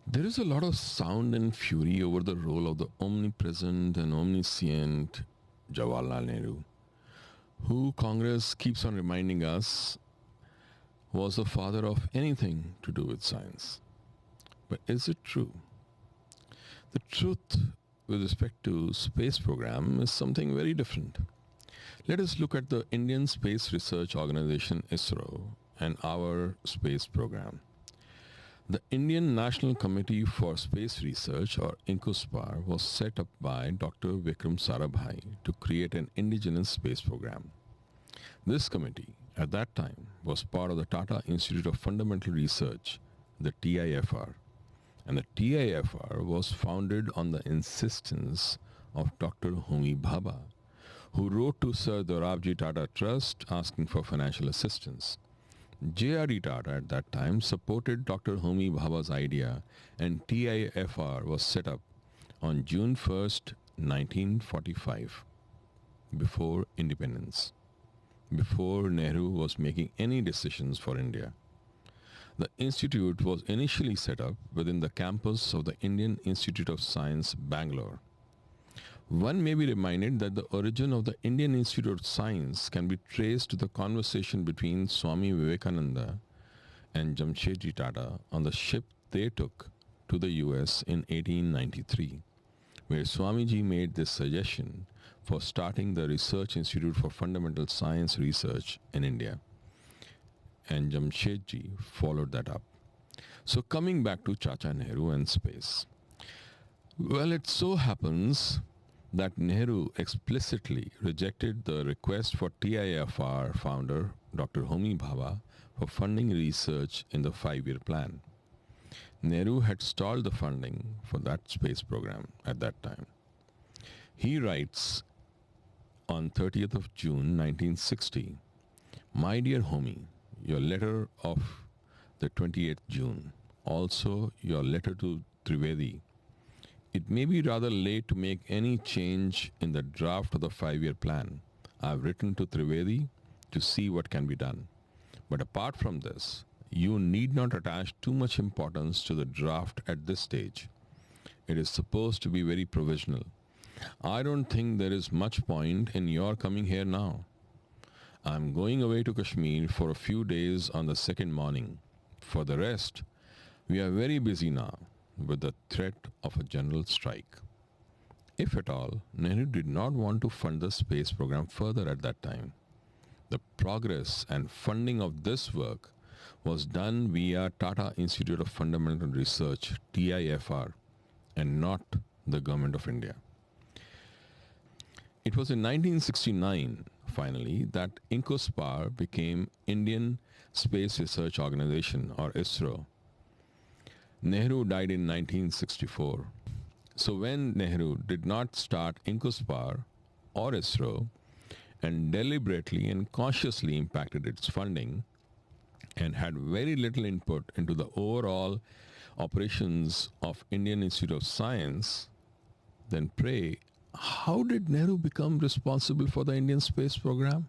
There is a lot of sound and fury over the role of the omnipresent and omniscient Jawaharlal Nehru, who Congress keeps on reminding us was the father of anything to do with science. But is it true? The truth with respect to space program is something very different. Let us look at the Indian Space Research Organization ISRO and our space program. The Indian National Committee for Space Research, or INCOSPAR, was set up by Dr. Vikram Sarabhai to create an indigenous space program. This committee, at that time, was part of the Tata Institute of Fundamental Research, the TIFR, and the TIFR was founded on the insistence of Dr. Homi Bhabha, who wrote to Sir Dorabji Tata Trust asking for financial assistance. J.R.D. Tata at that time supported Dr. Homi Bhabha's idea, and TIFR was set up on June 1st, 1945, before independence, before Nehru was making any decisions for India. The institute was initially set up within the campus of the Indian Institute of Science, Bangalore. One may be reminded that the origin of the Indian Institute of Science can be traced to the conversation between Swami Vivekananda and Jamshedji Tata on the ship they took to the US in 1893, where Swamiji made this suggestion for starting the Research Institute for Fundamental Science Research in India. And Jamshedji followed that up. So coming back to Chacha Nehru and space. Well, it so happens that Nehru explicitly rejected the request for TIFR founder Dr. Homi Bhabha for funding research in the 5-year plan. Nehru had stalled the funding for that space program at that time. He writes on 30th of June 1960, "My dear Homi, your letter of the 28th June, also your letter to Trivedi. It may be rather late to make any change in the draft of the 5-year plan. I have written to Trivedi to see what can be done. But apart from this, you need not attach too much importance to the draft at this stage. It is supposed to be very provisional. I don't think there is much point in your coming here now. I am going away to Kashmir for a few days on the second morning. For the rest, we are very busy now with the threat of a general strike." If at all, Nehru did not want to fund the space program further at that time. The progress and funding of this work was done via Tata Institute of Fundamental Research, TIFR, and not the Government of India. It was in 1969, finally, that INCOSPAR became Indian Space Research Organization, or ISRO. Nehru died in 1964. So when Nehru did not start INCOSPAR or ISRO and deliberately and consciously impacted its funding and had very little input into the overall operations of Indian Institute of Science, then pray, how did Nehru become responsible for the Indian space program?